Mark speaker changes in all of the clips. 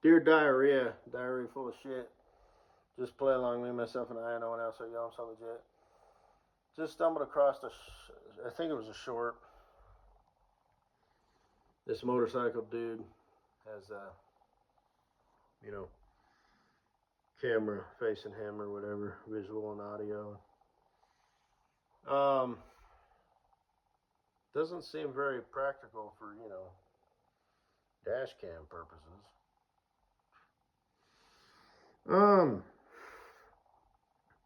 Speaker 1: Dear diarrhea, diarrhea full of shit. Just play along, me, myself, and I. No one else. So yo, I'm so legit. Just stumbled across I think it was a short. This motorcycle dude has you know, camera facing him or whatever, visual and audio. Um, doesn't seem very practical for dash cam purposes. Um,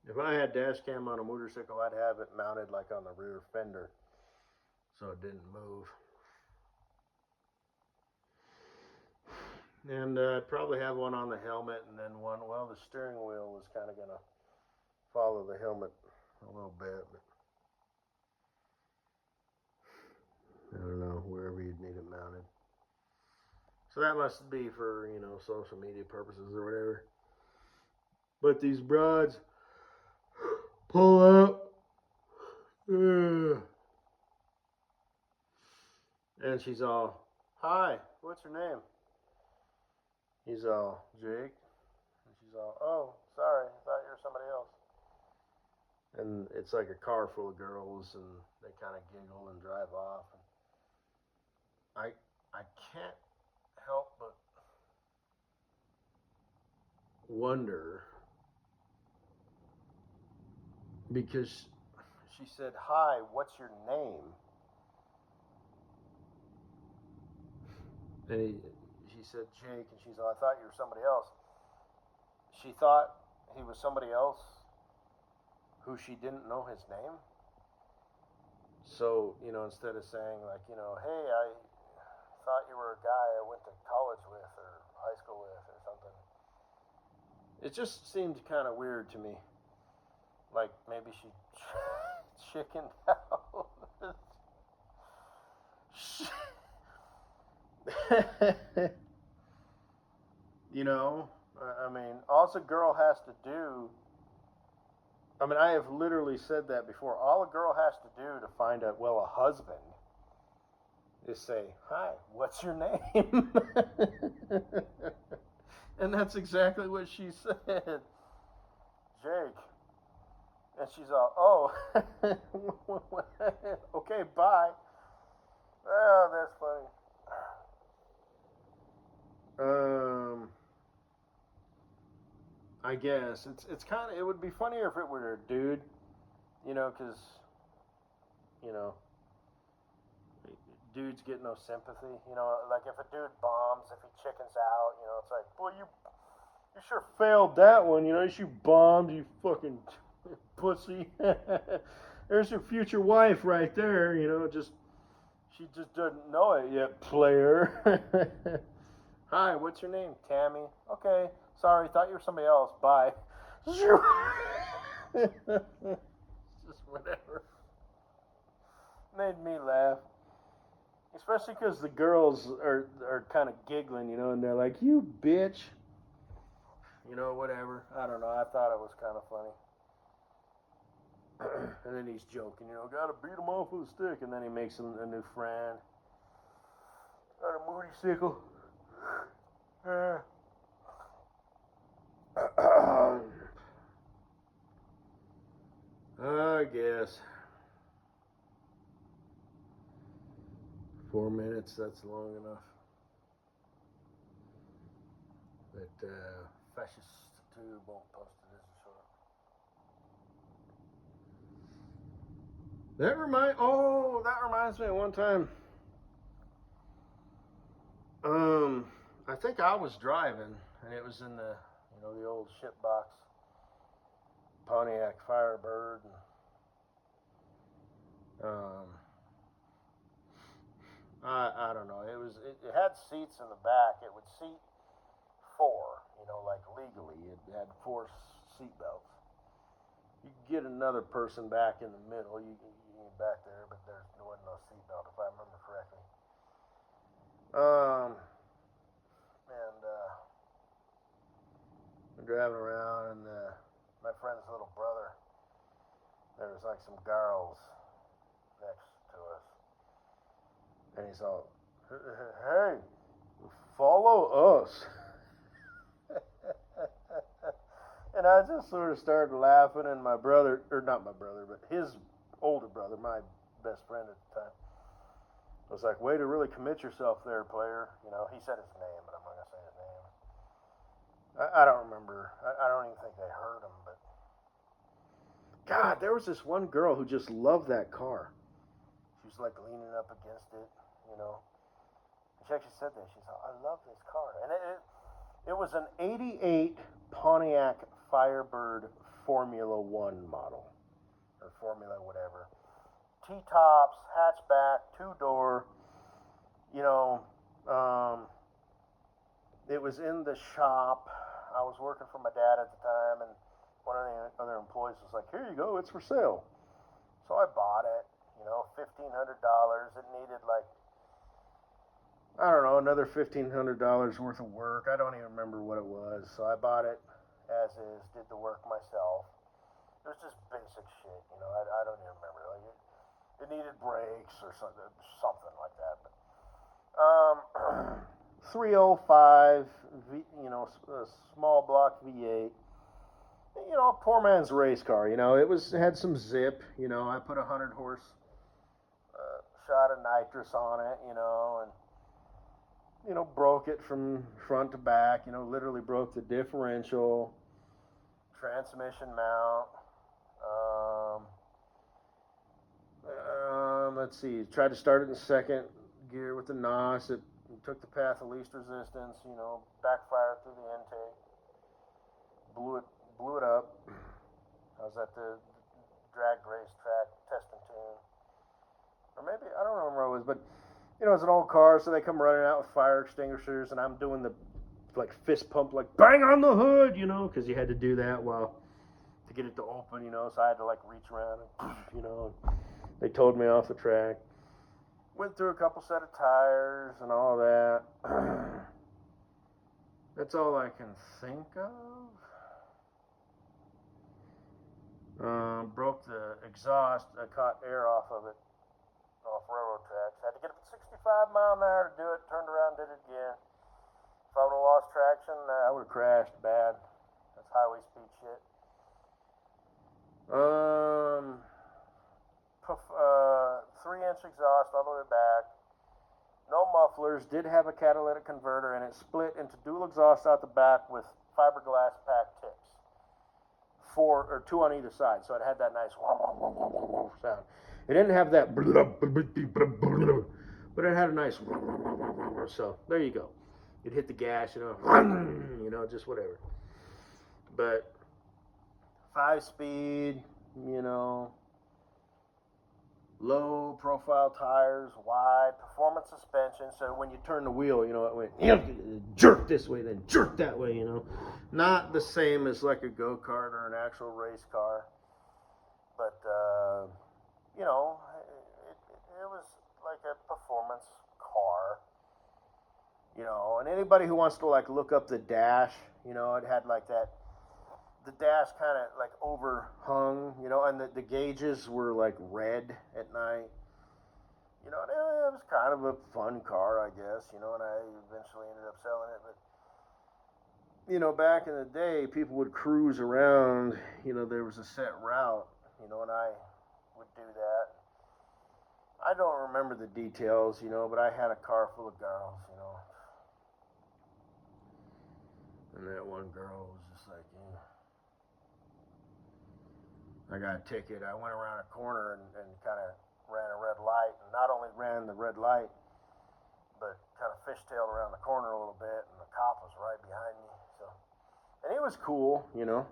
Speaker 1: if I had dash cam on a motorcycle, I'd have it mounted like on the rear fender, so it didn't move. And I'd probably have one on the helmet, and then one. Well, the steering wheel was kind of gonna follow the helmet a little bit, but I don't know, wherever you'd need it mounted. So that must be for social media purposes or whatever. But these broads pull up, and she's all, "Hi, what's your name?" He's all, "Jake," and she's all, "Oh, sorry, I thought you were somebody else." And it's like a car full of girls, and they kind of giggle and drive off. And I can't help but wonder, because she said, "Hi, what's your name?" And she said, "Jake," and she's all, "I thought you were somebody else." She thought he was somebody else who she didn't know his name. So, instead of saying like, "Hey, I thought you were a guy I went to college with or high school with or something." It just seemed kind of weird to me. Like maybe she chickened out. I mean, all a girl has to do. I mean, I have literally said that before. All a girl has to do to find a husband is say, "Hi, what's your name?" And that's exactly what she said. "Jake." And she's all, "Oh, okay, bye." Oh, that's funny. I guess it's kind of, it would be funnier if it were a dude, because you know dudes get no sympathy. Like if a dude bombs, if he chickens out, it's like, "Boy, you sure failed that one. You bombed, you fucking pussy." There's your future wife right there. She just doesn't know it yet, player. "Hi, what's your name?" "Tammy." "Okay, sorry, thought you were somebody else. Bye." Just whatever. Made me laugh. Especially because the girls are kind of giggling, and they're like, "You bitch." Whatever. I don't know. I thought it was kind of funny. And then he's joking, "Gotta beat him off with a stick." And then he makes him a new friend. Got a moody sickle. I guess 4 minutes, that's long enough. But Fascist Tube won't post it as a short. That reminds me of one time. I think I was driving, and it was in the old shitbox Pontiac Firebird, and I don't know. It had seats in the back. It would seat four, like legally. It had four seat belts. You could get another person back in the middle. You back there, but there wasn't no seat belt if I remember correctly. And we're driving around, and my friend's little brother. There was like some girls next to us, And he's all, hey, follow us. And I just sort of started laughing, and my brother, or not my brother, but his older brother, my best friend at the time, was like, way to really commit yourself there, player. You know, he said his name, but I'm not going to say his name. I don't remember. I don't even think they heard him, but God, there was this one girl who just loved that car. She was like leaning up against it, you know. She actually said that. She's like, I love this car. And it was an 88 Pontiac Firebird Formula One model. Or Formula whatever. T-tops, hatchback, two-door. You know, it was in the shop. I was working for my dad at the time, and one of the other employees was like, here you go, it's for sale. So I bought it, you know, $1,500. It needed like, I don't know, another $1,500 worth of work. I don't even remember what it was. So I bought it as is, did the work myself. It was just basic shit, you know, I don't even remember. Like it needed brakes or something like that. But 305, you know, a small block V8. You know, poor man's race car. You know, it had some zip. You know, I put 100 horse shot of nitrous on it. You know, and you know, broke it from front to back. You know, literally broke the differential, transmission mount. Let's see. Tried to start it in second gear with the NOS. It took the path of least resistance. You know, backfired through the intake. Blew it up. I was at the drag racetrack testing tune, or maybe I don't remember what it was, but you know, it's an old car, so they come running out with fire extinguishers, and I'm doing the like fist pump, like bang on the hood, you know, because you had to do that while to get it to open, you know. So I had to like reach around, and, you know. They towed me off the track. Went through a couple set of tires and all that. That's all I can think of. Broke the exhaust. I caught air off of it, off railroad tracks. Had to get up at 65 mile an hour to do it. Turned around, did it again. If I would have lost traction, I would have crashed bad. That's highway speed shit. 3-inch exhaust all the way back. No mufflers. Did have a catalytic converter, and it split into dual exhaust out the back with fiberglass pack tips. 4 or 2 on either side, so it had that nice sound. It didn't have that, but it had a nice. So there you go. It hit the gas, you know, just whatever. But 5-speed, you know, low profile tires, wide performance suspension. So when you turn the wheel, you know, it went jerk this way, then jerk that way, you know. Not the same as like a go-kart or an actual race car, but you know, it was like a performance car, you know. And anybody who wants to like look up the dash, you know, it had like that. The dash kind of like overhung, you know, and the gauges were like red at night. You know, it was kind of a fun car, I guess, you know, and I eventually ended up selling it. But, you know, back in the day, people would cruise around, you know, there was a set route, you know, and I would do that. I don't remember the details, you know, but I had a car full of girls, you know. And that one girl was just like, I got a ticket. I went around a corner and kind of ran a red light. And not only ran the red light, but kind of fishtailed around the corner a little bit. And the cop was right behind me. So, and he was cool, you know.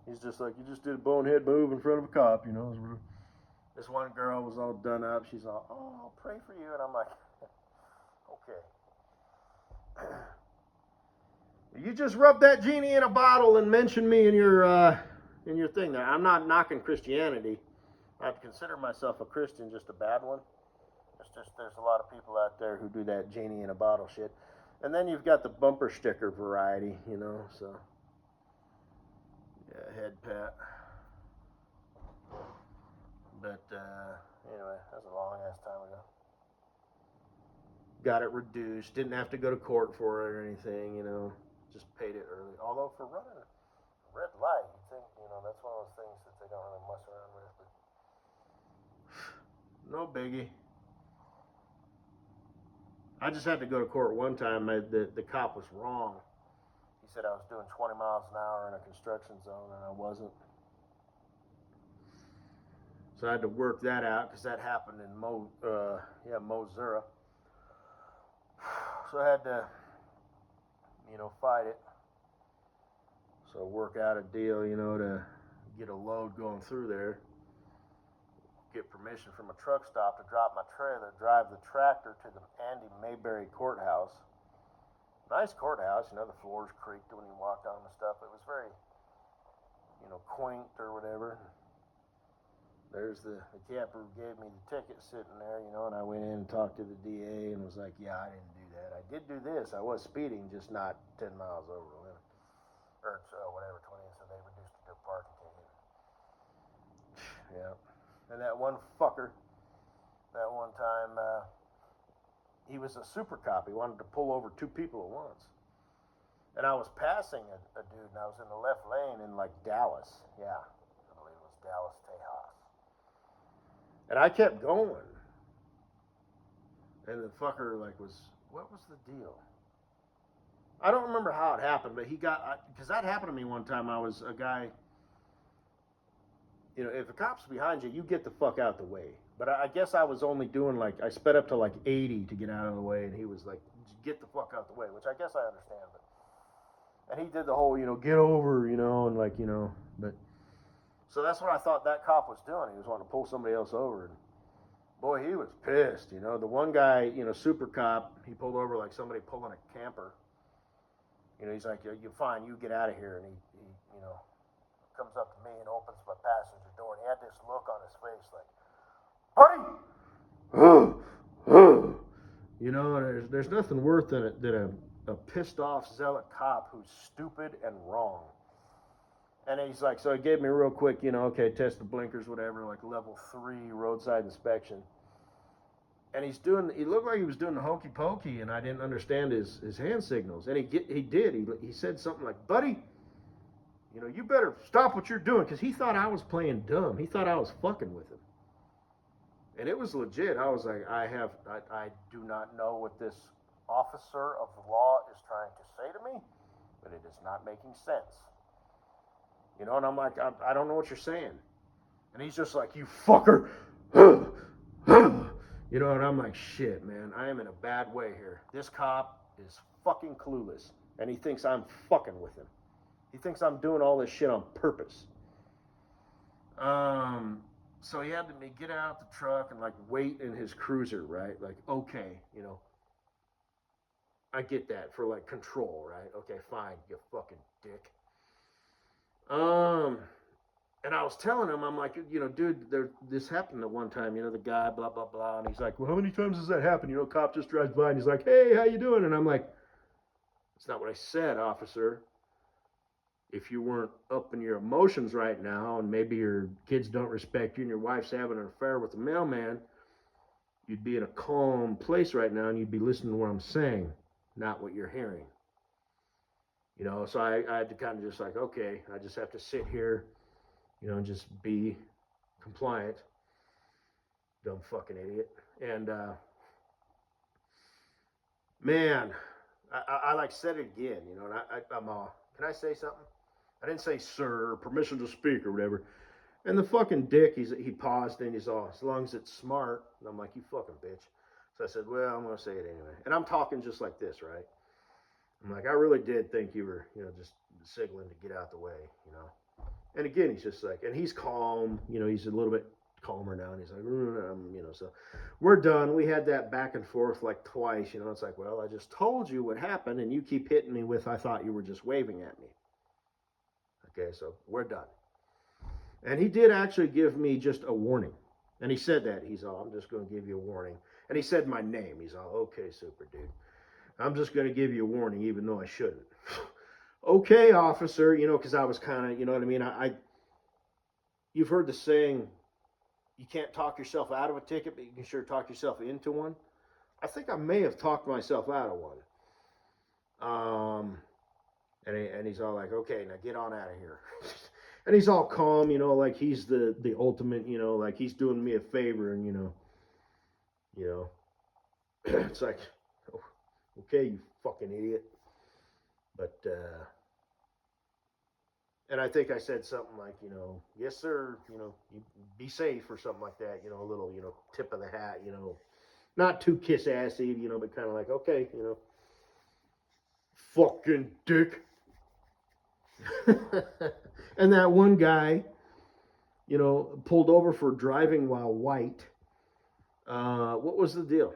Speaker 1: He's just like, you just did a bonehead move in front of a cop, you know. This one girl was all done up. She's all, oh, I'll pray for you. And I'm like, okay. You just rubbed that genie in a bottle and mentioned me in your thing there. I'm not knocking Christianity. I'd consider myself a Christian, just a bad one. It's just there's a lot of people out there who do that genie in a bottle shit. And then you've got the bumper sticker variety, you know, so. Yeah, head pat. But, anyway, that's a long ass time ago. got it reduced. Didn't have to go to court for it or anything, you know. Just paid it early. Although for running a red light, you think, you know, that's one of those things that they don't really mess around with. But no biggie. I just had to go to court one time. The cop was wrong. He said I was doing 20 miles an hour in a construction zone, and I wasn't. So I had to work that out because that happened in Missouri. So I had to, you know, fight it. So work out a deal, you know, to get a load going through there. Get permission from a truck stop to drop my trailer, drive the tractor to the Andy Mayberry courthouse. Nice courthouse, you know, the floors creaked when you walked on and stuff. It was very, you know, quaint or whatever. There's the camper who gave me the ticket sitting there, you know, and I went in and talked to the DA and was like, yeah, I didn't do that. I did do this. I was speeding, just not 10 miles over the limit. Or whatever, 20, so they reduced it to a parking ticket. Yeah. And that one fucker, that one time, he was a super cop. He wanted to pull over 2 people at once. And I was passing a dude, and I was in the left lane in, like, Dallas. Yeah, I believe it was Dallas, Tejas. And I kept going. And the fucker, like, what was the deal? I don't remember how it happened, but because that happened to me one time. I was a guy, you know, if a cop's behind you, you get the fuck out the way. But I guess I was only doing, like, I sped up to, like, 80 to get out of the way, and he was like, get the fuck out the way, which I guess I understand. And he did the whole, you know, get over, you know, and, like, you know, but. So that's what I thought that cop was doing. He was wanting to pull somebody else over. And boy, he was pissed, you know. The one guy, you know, super cop, he pulled over like somebody pulling a camper. You know, he's like, you're fine, you get out of here. And he, you know, comes up to me and opens my passenger door. And he had this look on his face like, buddy! You know, there's nothing worse than a pissed off zealot cop who's stupid and wrong. And he's like, so he gave me real quick, you know, okay, test the blinkers, whatever, like level 3 roadside inspection. And he looked like he was doing the hokey pokey, and I didn't understand his hand signals. And he said something like, buddy, you know, you better stop what you're doing, because he thought I was playing dumb. He thought I was fucking with him. And it was legit. I was like, I do not know what this officer of the law is trying to say to me, but it is not making sense. You know, and I'm like, I don't know what you're saying. And he's just like, you fucker. You know, and I'm like, shit, man, I am in a bad way here. This cop is fucking clueless. And he thinks I'm fucking with him. He thinks I'm doing all this shit on purpose. So he had me get out the truck and, like, wait in his cruiser, right? Like, okay, you know, I get that for, like, control, right? Okay, fine, you fucking dick. And I was telling him, I'm like, you know, dude, this happened at one time, you know, the guy, blah, blah, blah. And he's like, well, how many times does that happen? You know, cop just drives by and he's like, hey, how you doing? And I'm like, that's not what I said, officer. If you weren't up in your emotions right now, and maybe your kids don't respect you and your wife's having an affair with the mailman, you'd be in a calm place right now and you'd be listening to what I'm saying, not what you're hearing. You know, so I had to kind of just like, okay, I just have to sit here, you know, and just be compliant. Dumb fucking idiot. And, man, I like said it again, you know, and I'm all, can I say something? I didn't say sir, or permission to speak or whatever. And the fucking dick, he paused and he's all, as long as it's smart. And I'm like, you fucking bitch. So I said, well, I'm going to say it anyway. And I'm talking just like this, right? I'm like, I really did think you were, you know, just signaling to get out the way, you know. And again, he's just like, and he's calm, you know, he's a little bit calmer now. And he's like, you know, so we're done. We had that back and forth like twice, you know. It's like, well, I just told you what happened and you keep hitting me with, I thought you were just waving at me. Okay, so we're done. And he did actually give me just a warning. And he said that. He's all, I'm just going to give you a warning. And he said my name. He's all, okay, super dude. I'm just going to give you a warning, even though I shouldn't. Okay, officer, you know, because I was kind of, you know what I mean? You've heard the saying, you can't talk yourself out of a ticket, but you can sure talk yourself into one. I think I may have talked myself out of one. And he's all like, okay, now get on out of here. And he's all calm, like he's the ultimate, like he's doing me a favor, and you know, it's like, oh, okay, you fucking idiot. But and I think I said something like, yes sir, you be safe or something like that, a little, tip of the hat, not too kiss assy, but kind of like, okay, fucking dick. And that one guy, pulled over for driving while white. What was the deal?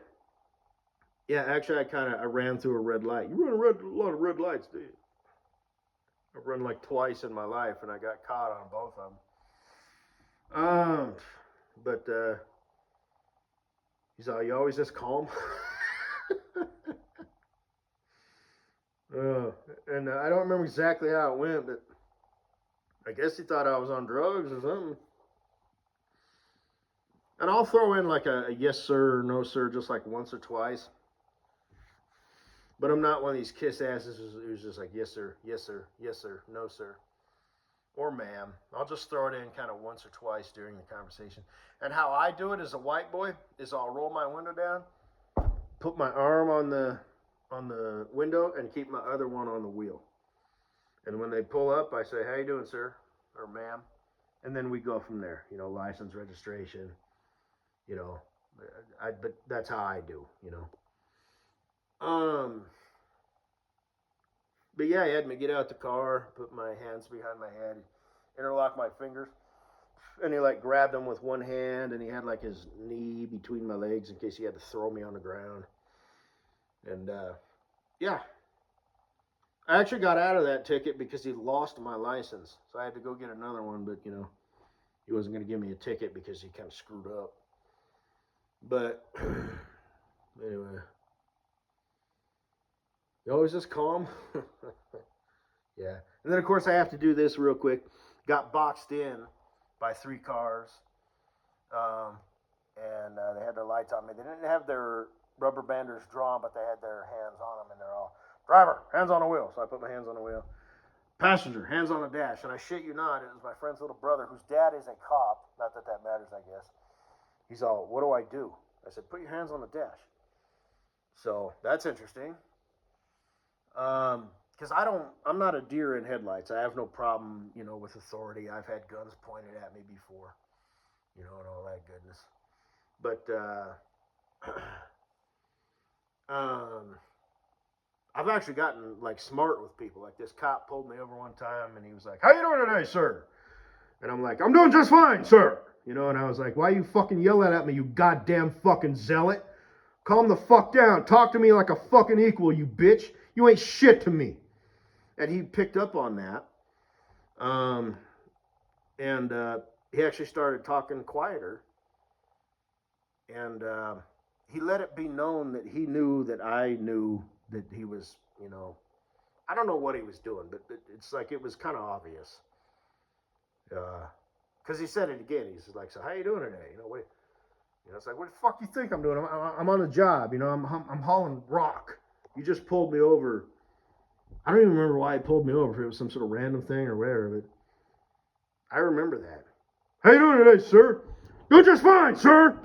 Speaker 1: Yeah, actually, I ran through a red light. You run a lot of red lights, do you? I've run like twice in my life, and I got caught on both of them. But he's all, you always this calm. And I don't remember exactly how it went, but I guess he thought I was on drugs or something. And I'll throw in like a yes sir or no sir just like once or twice. But I'm not one of these kiss asses who's just like yes sir, yes sir, yes sir, no sir, or ma'am. I'll just throw it in kind of once or twice during the conversation. And how I do it as a white boy is I'll roll my window down, put my arm on the window, and keep my other one on the wheel. And when they pull up, I say, "How you doing, sir?" or "Ma'am," and then we go from there. License, registration. But that's how I do. But yeah, he had me get out the car, put my hands behind my head, interlock my fingers, and he like grabbed them with one hand, and he had like his knee between my legs in case he had to throw me on the ground. And yeah, I actually got out of that ticket because he lost my license, so I had to go get another one. But he wasn't going to give me a ticket because he kind of screwed up. But anyway, you always just calm. Yeah. And then, of course, I have to do this real quick. Got boxed in by 3 cars. And they had their lights on me. They didn't have their rubber banders drawn, but they had their hands on them. And they're all, driver, hands on the wheel. So I put my hands on the wheel. Passenger, hands on the dash. And I shit you not, it was my friend's little brother, whose dad is a cop. Not that that matters, I guess. He's all, what do I do? I said, put your hands on the dash. So that's interesting. Because I'm not a deer in headlights. I have no problem, with authority. I've had guns pointed at me before, and all that goodness. But I've actually gotten like smart with people. Like this cop pulled me over one time, and he was like, "How you doing today, sir?" And I'm like, "I'm doing just fine, sir." And I was like, "Why you fucking yelling at me, you goddamn fucking zealot? Calm the fuck down. Talk to me like a fucking equal, you bitch. You ain't shit to me." And he picked up on that. And he actually started talking quieter. And he let it be known that he knew that I knew that he was, I don't know what he was doing, but it's like it was kind of obvious. Because he said it again. He's like, "So how you doing today? What? It's like, what the fuck you think I'm doing? I'm on the job. I'm hauling rock. You just pulled me over. I don't even remember why he pulled me over. If it was some sort of random thing or whatever, but I remember that. How you doing today, sir? Doing just fine, sir.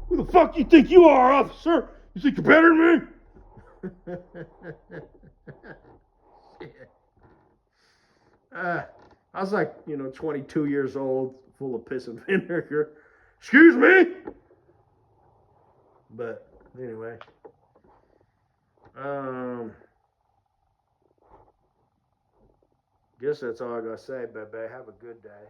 Speaker 1: Who the fuck you think you are, officer? You think you're better than me? I was like, 22 years old, full of piss and vinegar. Excuse me? But anyway. Guess that's all I gotta say, baby. Have a good day.